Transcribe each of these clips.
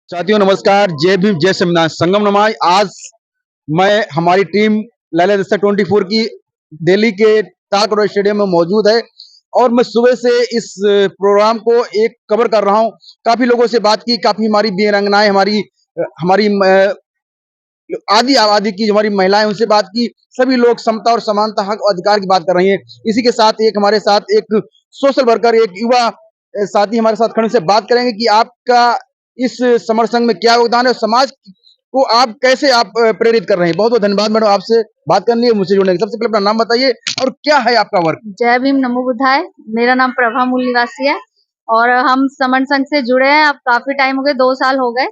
साथियों नमस्कार, जय भीम जय संविधान संगम नमाज। आज मैं हमारी टीम लाला दस्ता 24 की दिल्ली के ताल कटोरा स्टेडियम में मौजूद है और मैं सुबह से इस प्रोग्राम को एक कवर कर रहा हूं। काफी लोगों से बात की, काफी हमारी वीरांगनाएं, हमारी आदि आबादी की हमारी महिलाएं, उनसे बात की। सभी लोग समता और समानता, हक और अधिकार की बात कर रही हैं। इसी के साथ हमारे साथ एक सोशल वर्कर, एक युवा साथी हमारे साथ खड़े, से बात करेंगे कि आपका इस समर संघ में क्या योगदान है और समाज को आप कैसे प्रेरित कर रहे हैं। बहुत बहुत धन्यवाद मैडम, आपसे बात करने के, मुझसे जुड़ने के। सबसे पहले अपना नाम बताइए और क्या है आपका वर्क। जय भीम नमो बुद्धाय। मेरा नाम प्रभा मूल निवासी है और हम समन संघ से जुड़े हैं। अब काफी टाइम हो गए, 2 साल हो गए।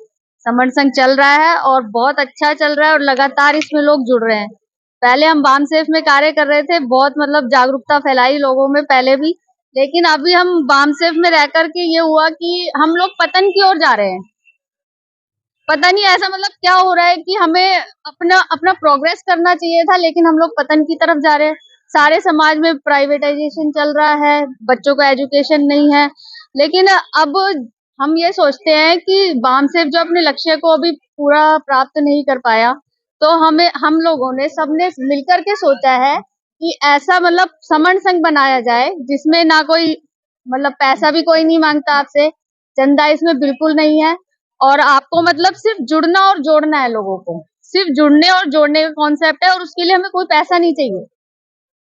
समन संघ चल रहा है और बहुत अच्छा चल रहा है और लगातार इसमें लोग जुड़ रहे हैं। पहले हम बाम सेफ में कार्य कर रहे थे, बहुत जागरूकता फैलाई लोगों में पहले भी, लेकिन अभी हम बाम सेफ में रह करके ये हुआ कि हम लोग पतन की ओर जा रहे हैं। पता नहीं ऐसा क्या हो रहा है कि हमें अपना अपना प्रोग्रेस करना चाहिए था, लेकिन हम लोग पतन की तरफ जा रहे हैं। सारे समाज में प्राइवेटाइजेशन चल रहा है, बच्चों का एजुकेशन नहीं है। लेकिन अब हम ये सोचते हैं कि बामसेफ जो अपने लक्ष्य को अभी पूरा प्राप्त नहीं कर पाया, तो हम लोगों ने सबने मिलकर के सोचा है कि ऐसा समन संघ बनाया जाए जिसमें ना कोई पैसा भी कोई नहीं मांगता आपसे, चंदा इसमें बिल्कुल नहीं है, और आपको सिर्फ जुड़ना और जोड़ना है लोगों को। सिर्फ जुड़ने और जोड़ने का कॉन्सेप्ट है और उसके लिए हमें कोई पैसा नहीं चाहिए।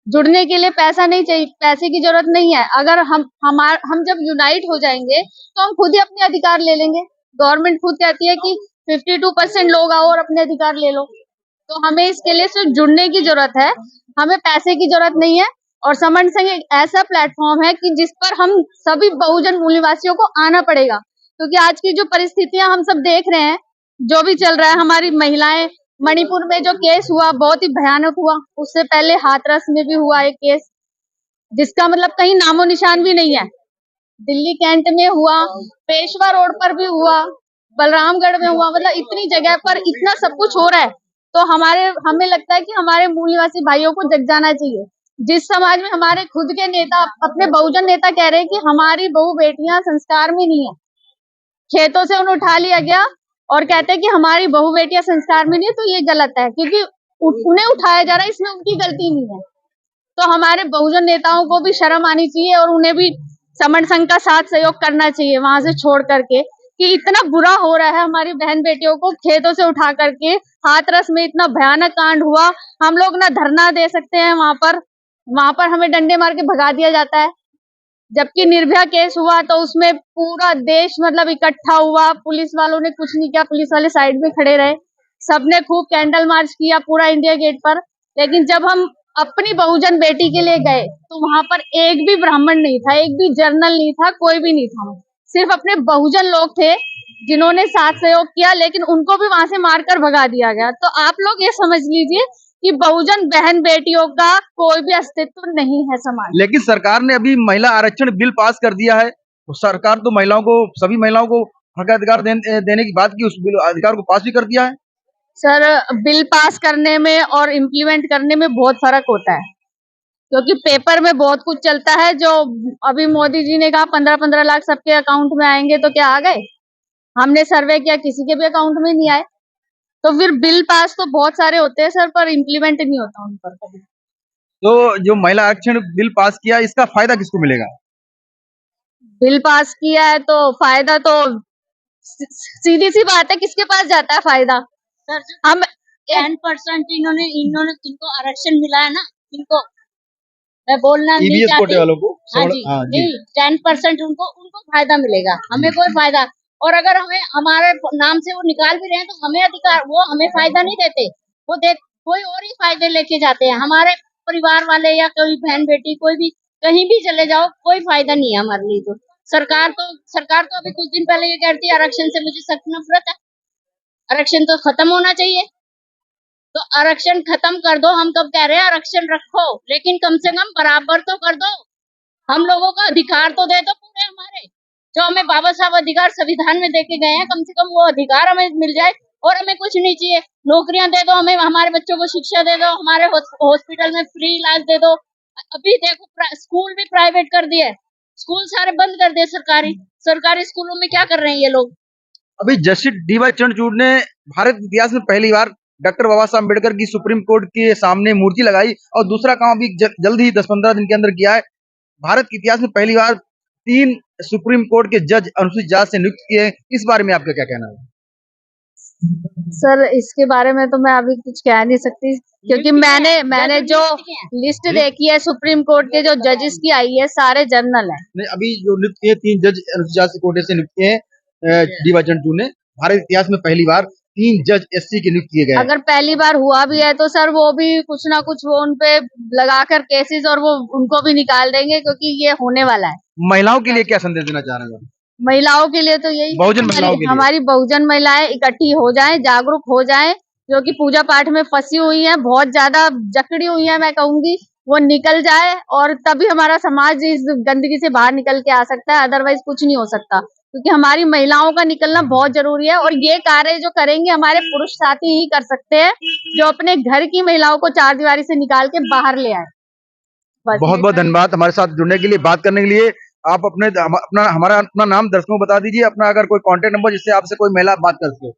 जुड़ने के लिए पैसा नहीं चाहिए, पैसे की जरूरत नहीं है। अगर हम जब यूनाइट हो जाएंगे तो हम खुद ही अपने अधिकार ले लेंगे। गवर्नमेंट खुद कहती है कि 52% लोग आओ और अपने अधिकार ले लो। तो हमें इसके लिए सिर्फ जुड़ने की जरूरत है, हमें पैसे की जरूरत नहीं है। और समन संघ एक ऐसा प्लेटफॉर्म है कि जिस पर हम सभी बहुजन मूल निवासियों को आना पड़ेगा, क्योंकि आज की जो परिस्थितियां हम सब देख रहे हैं, जो भी चल रहा है, हमारी महिलाएं, मणिपुर में जो केस हुआ बहुत ही भयानक हुआ। उससे पहले हाथरस में भी हुआ एक केस, जिसका कहीं नामो निशान भी नहीं है। दिल्ली कैंट में हुआ, पेशवा रोड पर भी हुआ, बलरामगढ़ में हुआ। इतनी जगह पर इतना सब कुछ हो रहा है, तो हमें लगता है कि हमारे मूल निवासी भाइयों को जग जाना चाहिए। जिस समाज में हमारे खुद के नेता, अपने बहुजन नेता कह रहे हैं कि हमारी बहू बेटियां संस्कार में नहीं है, खेतों से उन्हें उठा लिया गया और कहते हैं कि हमारी बहू बेटियां संस्कार में नहीं है, तो ये गलत है, क्योंकि उन्हें उठाया जा रहा है, इसमें उनकी गलती नहीं है। तो हमारे बहुजन नेताओं को भी शर्म आनी चाहिए और उन्हें भी समन संघ का साथ सहयोग करना चाहिए, वहां से छोड़ करके कि इतना बुरा हो रहा है। हमारी बहन बेटियों को खेतों से उठा करके, हाथरस में इतना भयानक कांड हुआ, हम लोग ना धरना दे सकते हैं वहां पर हमें डंडे मार के भगा दिया जाता है। जबकि निर्भया केस हुआ तो उसमें पूरा देश इकट्ठा हुआ, पुलिस वालों ने कुछ नहीं किया, पुलिस वाले साइड में खड़े रहे। सबने खूब कैंडल मार्च किया पूरा इंडिया गेट पर, लेकिन जब हम अपनी बहुजन बेटी के लिए गए तो वहां पर एक भी ब्राह्मण नहीं था, एक भी जर्नल नहीं था, कोई भी नहीं था। सिर्फ अपने बहुजन लोग थे जिन्होंने साथ सहयोग किया, लेकिन उनको भी वहां से मारकर भगा दिया गया। तो आप लोग ये समझ लीजिए कि बहुजन बहन बेटियों का कोई भी अस्तित्व नहीं है समाज। लेकिन सरकार ने अभी महिला आरक्षण बिल पास कर दिया है, तो सरकार तो सभी महिलाओं को हक अधिकार देने की बात की, उस बिल अधिकार को पास भी कर दिया है। सर, बिल पास करने में और इम्प्लीमेंट करने में बहुत फर्क होता है, क्योंकि पेपर में बहुत कुछ चलता है। जो अभी मोदी जी ने कहा 15-15 लाख सबके अकाउंट में आएंगे, तो क्या आ गए? हमने सर्वे किया, किसी के भी अकाउंट में नहीं आए। तो फिर बिल पास तो बहुत सारे होते हैं सर, पर इम्प्लीमेंट नहीं होता उन पर कभी। तो जो महिला आरक्षण बिल पास किया, इसका फायदा किसको मिलेगा? बिल पास किया है तो फायदा तो सीधी सी बात है, किसके पास जाता है फायदा? सर, हम 10% इन्होंने जिनको आरक्षण मिला है ना, इनको मैं बोलना नहीं ईबीएस कोटे चाहती। वालों को हाँ जी, हाँ जी। नहीं, 10% उनको उनको फायदा मिलेगा, हमें कोई फायदा। और अगर हमें हमारे नाम से वो निकाल भी रहे हैं तो हमें अधिकार, वो हमें फायदा नहीं देते, वो कोई और ही फायदे लेके जाते हैं। हमारे परिवार वाले या कोई बहन बेटी, कोई भी कहीं भी चले जाओ, कोई फायदा नहीं है हमारे लिए। तो सरकार तो अभी कुछ दिन पहले ये कहती है आरक्षण से मुझे सख्त नफरत है, आरक्षण तो खत्म होना चाहिए। तो आरक्षण खत्म कर दो, हम कब कह रहे हैं आरक्षण रखो, लेकिन कम से कम बराबर तो कर दो। हम लोगों को अधिकार तो दे दो पूरे हमारे, जो हमें बाबा साहब अधिकार संविधान में देके गए हैं, कम से कम वो अधिकार हमें मिल जाए। और हमें कुछ नहीं चाहिए, नौकरियां दे दो हमें, हमारे बच्चों को शिक्षा दे दो, हमारे हॉस्पिटल में फ्री इलाज दे दो। अभी देखो स्कूल भी प्राइवेट कर दिए, स्कूल सारे बंद कर दिए सरकारी। सरकारी स्कूलों में क्या कर रहे हैं ये लोग? अभी जस्टिस डी.वाई. चंद्रचूड़ ने भारत के इतिहास में पहली बार डॉक्टर बाबा साहब अम्बेडकर की सुप्रीम कोर्ट के सामने मूर्ति लगाई और दूसरा काम अभी जल्द ही 10-15 दिन के अंदर किया है। भारत के इतिहास में पहली बार 3 सुप्रीम कोर्ट के जज अनुसूचित जाति से नियुक्त किए हैं। इस बारे में आपका क्या कहना है? सर इसके बारे में तो मैं अभी कुछ कह नहीं सकती, क्योंकि मैंने जो लिस्ट देखी है सुप्रीम कोर्ट के जो जजेस की आई है सारे जनरल हैं। नहीं, अभी जो नियुक्त किए 3 जज अनुसूचित जाति कोटे से नियुक्त किए हैं डी.वाई. चंद्रचूड़ ने। भारत के इतिहास में पहली बार 3 जज एससी के नियुक्त किए गए हैं। अगर पहली बार हुआ भी है तो सर वो भी कुछ ना कुछ वो उनपे लगाकर केसेस और वो उनको भी निकाल देंगे, क्योंकि ये होने वाला है। महिलाओं के लिए क्या संदेश देना चाह रहे हैं? महिलाओं के लिए तो यही बहुजन महिलाओं के लिए। हमारी बहुजन महिलाएं इकट्ठी हो जाएं, जागरूक हो जाएं, जो कि पूजा पाठ में फंसी हुई हैं, बहुत ज्यादा जकड़ी हुई हैं, मैं कहूंगी वो निकल जाए और तभी हमारा समाज इस गंदगी से बाहर निकल के आ सकता है, अदरवाइज कुछ नहीं हो सकता। क्योंकि हमारी महिलाओं का निकलना बहुत जरूरी है और ये कार्य जो करेंगे हमारे पुरुष साथी ही कर सकते हैं, जो अपने घर की महिलाओं को चारदीवारी से निकाल के बाहर ले आए। बहुत बहुत धन्यवाद हमारे साथ जुड़ने के लिए, बात करने के लिए। आप अपना नाम दर्शकों को बता दीजिए, अपना अगर कोई कांटेक्ट नंबर जिससे आपसे कोई महिला बात कर सके।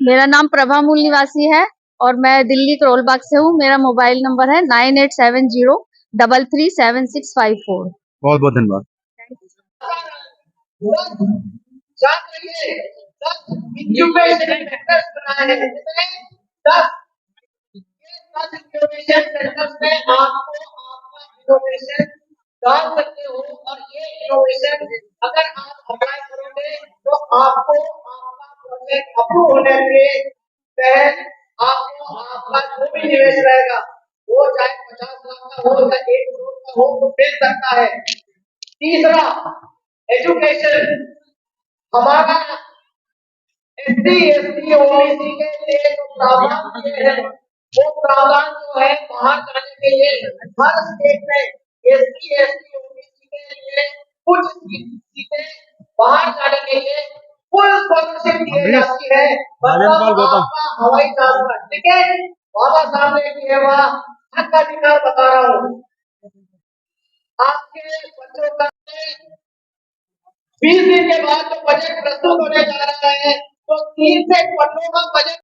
मेरा नाम प्रभा मूल निवासी है और मैं दिल्ली करोलबाग से हूँ। मेरा मोबाइल नंबर है 9870337654। बहुत बहुत धन्यवाद। डाल सकते हो और ये इनोवेशन अगर आप अप्लाई करोगे तो आपको आपका प्रोजेक्ट अप्रूव होने के तहत आपको आपका जो भी निवेश रहेगा वो चाहे 50 लाख का हो या 1 करोड़ का हो तो मिल सकता है। तीसरा, एजुकेशन हमारा एससी एसटी ओबीसी के लिए जो प्रावधान है वो प्रावधान जो है बाहर जाने के लिए हर स्टेट में एससी एसटी ओबीसी के लिए कुछ सीटें बाहर जाने के लिए फुल स्कॉलरशिप दी जाती है। हवाई जहाज का टिकट बाबा साहब ने दिए हुआ हक अधिकार बता रहा हूँ। आपके बच्चों का 20 दिन के बाद जो बजट प्रस्तुत होने जा रहा है तो 3 से पन्नों का बजट